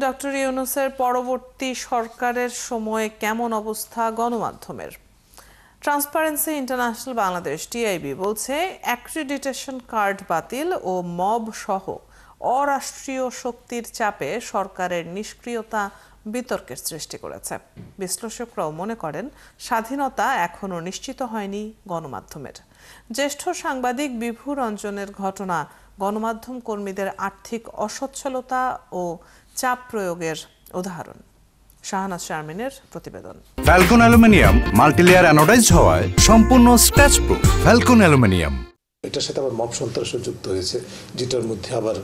Doctor ইউনূসের পরবর্তী সরকারের সময়ে কেমন অবস্থা গণমাধ্যমের? ট্রান্সপারেন্সি ইন্টারন্যাশনাল বাংলাদেশ টিআইবি বলছে, অ্যাক্রিডিটেশন কার্ড বাতিল ও মব সহ অরাষ্ট্রীয় শক্তির চাপে সরকারের নিষ্ক্রিয়তা বিতর্কের সৃষ্টি করেছে। বিশ্লেষকরাও মনে করেন, স্বাধীনতা এখনও নিশ্চিত হয়নি গণমাধ্যমের। জ্যেষ্ঠ সাংবাদিক বিভু রঞ্জনের ঘটনা গণমাধ্যম কর্মীদের আর্থিক অসচ্ছলতা ও চাপ প্রয়োগের উদাহরণ। শাহনাজ শারমিনের প্রতিবেদন। ফ্যালকন অ্যালুমিনিয়াম মাল্টিলেয়ার অ্যানোডাইজড হওয়ায় সম্পূর্ণ স্ক্র্যাচ প্রুফ। Falcon aluminium. এটার সাথে আবার মব সন্ত্রাসও যুক্ত হয়েছে, যেটার মধ্যে আবার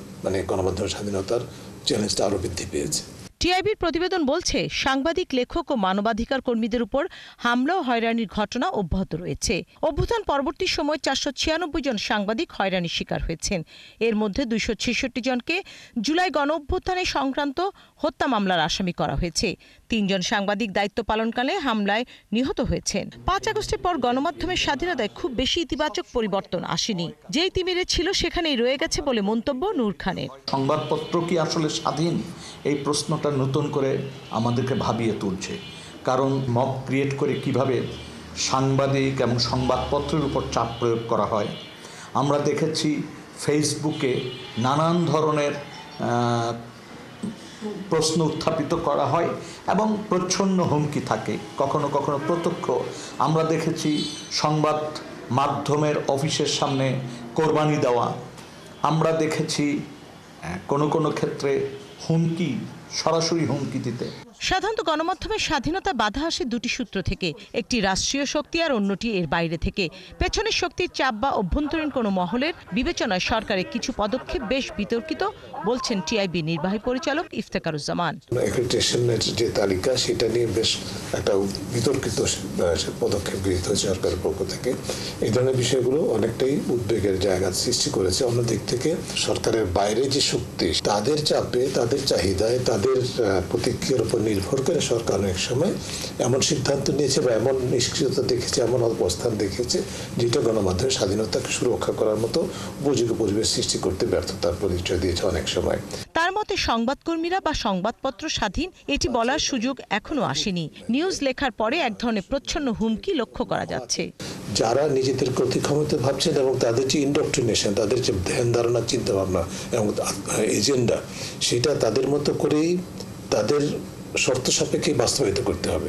গণমাধ্যম স্বাধীনতার চ্যালেঞ্জটা আরো বৃদ্ধি পেয়েছে। টিআইবির প্রতিবেদন বলছে, সাংবাদিক, লেখক ও মানবাধিকার কর্মীদের উপর হামলা ও হয়রানির ঘটনা অব্যাহত রয়েছে। অভ্যুত্থান পরবর্তী সময় 496 জন সাংবাদিক হয়রানির শিকার হয়েছেন। এর মধ্যে 266 জনকে জুলাই গণ অভ্যুত্থানে সংক্রান্ত হত্যা মামলার আসামি করা হয়েছে। 3 জন সাংবাদিক দায়িত্ব পালনকালে হামলায় নিহত হয়েছেন। 5 আগস্টের পর গণমাধ্যমের স্বাধীনতায় খুব বেশি ইতিবাচক পরিবর্তন আসেনি। যেই তিমিরে ছিল সেখানেই রয়ে গেছে বলে মন্তব্য নূর খানের। সংবাদপত্র কি আসলে স্বাধীন? এই প্রশ্নটা নতুন করে আমাদেরকে ভাবিয়ে তুলছে। কারণ মব ক্রিয়েট করে কিভাবে সাংবাদিক এবং সংবাদপত্রের উপর চাপ প্রয়োগ করা হয়। আমরা দেখেছি ফেসবুকে নানান ধরনের প্রশ্ন উত্থাপিত করা হয় এবং প্রচ্ছন্ন হুমকি থাকে, কখনো কখনো প্রত্যক্ষ। আমরা দেখেছি সংবাদ মাধ্যমের অফিসের সামনে কোরবানি দেওয়া। আমরা দেখেছি কোনো ক্ষেত্রে হুমকি, সরাসরি হুমকি দিতে। সাধারণত গণমাধ্যমের স্বাধীনতা বাধা আসে দুটি সূত্র থেকে, একটি রাষ্ট্রীয় শক্তি আর অন্যটি এর বাইরে থেকে। পেছনের শক্তির চাপ বা অভ্যন্তরীণ কোনো মহলের বিবেচনায় সরকারের কিছু পদক্ষেপ বেশ বিতর্কিত, বলছেন টিআইবি নির্বাহী পরিচালক ইফতেখারুজ্জামান। অ্যাক্রিডিটেশনের যে তালিকা, সেটা নিয়ে বেশ একটা বিতর্কিত পদক্ষেপ গৃহীত হয়েছে সরকারের পক্ষ থেকে। এই ধরনের বিষয়গুলো অনেকটাই উদ্বেগের জায়গা সৃষ্টি করেছে। অন্যদিক থেকে সরকারের বাইরে যে শক্তি, তাদের চাপে, তাদের চাহিদায়, তাদের প্রতিক্রিয়ার উপর নির্ভর করে সরকার অনেক সময় এমন সিদ্ধান্ত নিয়েছে বা এমন নিষ্ক্রিয়তা দেখেছে, এমন অবস্থান দেখেছে, যেটা গণমাধ্যমের স্বাধীনতাকে সুরক্ষা করার মতো উপযোগী পরিবেশ সৃষ্টি করতে ব্যর্থতার পরিচয় দিয়েছে অনেক সময়। তার মতে, সংবাদকর্মীরা বা সংবাদপত্র স্বাধীন এটি বলার সুযোগ এখনো আসেনি। নিউজ লেখার পরে এক ধরনের প্রচ্ছন্ন হুমকি লক্ষ্য করা যাচ্ছে। যারা নিজেদের প্রতি ক্ষমতা ভাবছেন এবং তাদের যে ইন্ডক্ট্রিনেশন, তাদের যে ধ্যান ধারণা, চিন্তা ভাবনা এবং এজেন্ডা, সেটা তাদের মতো করেই তাদের শর্ত সাপেক্ষে বাস্তবায়িত করতে হবে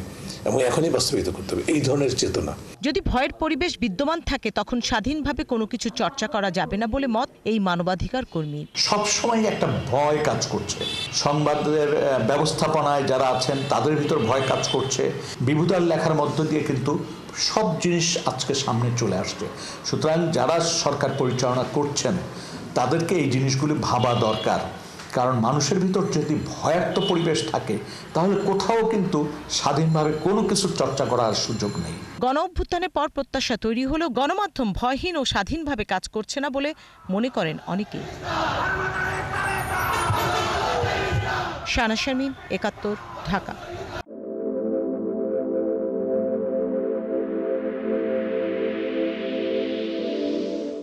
এবং এখনই বাস্তবায়িত করতে হবে, এই ধরনের চেতনা। যদি ভয়ের পরিবেশ বিদ্যমান থাকে, তখন স্বাধীনভাবে কোনো কিছু চর্চা করা যাবে না বলে মত এই মানবাধিকার কর্মী। সবসময় একটা ভয় কাজ করছে সংবাদের ব্যবস্থাপনায় যারা আছেন, তাদের ভিতর ভয় কাজ করছে। বিভূদার লেখার মধ্য দিয়ে কিন্তু সব জিনিস আজকে সামনে চলে আসছে। সুতরাং যারা সরকার পরিচালনা করছেন, তাদেরকে এই জিনিসগুলি ভাবা দরকার। কারণ মানুষের ভিতর যদি ভয়ার্থ পরিবেশ থাকে, তাহলে কোথাও কিন্তু স্বাধীনভাবে কোনো কিছু চর্চা করার সুযোগ নেই। গণ অভ্যুত্থানের পর প্রত্যাশা তৈরি হলেও গণমাধ্যম ভয়হীন ও স্বাধীনভাবে কাজ করছে না বলে মনে করেন অনেকে। শাহনাজ শারমিন, ৭১, ঢাকা।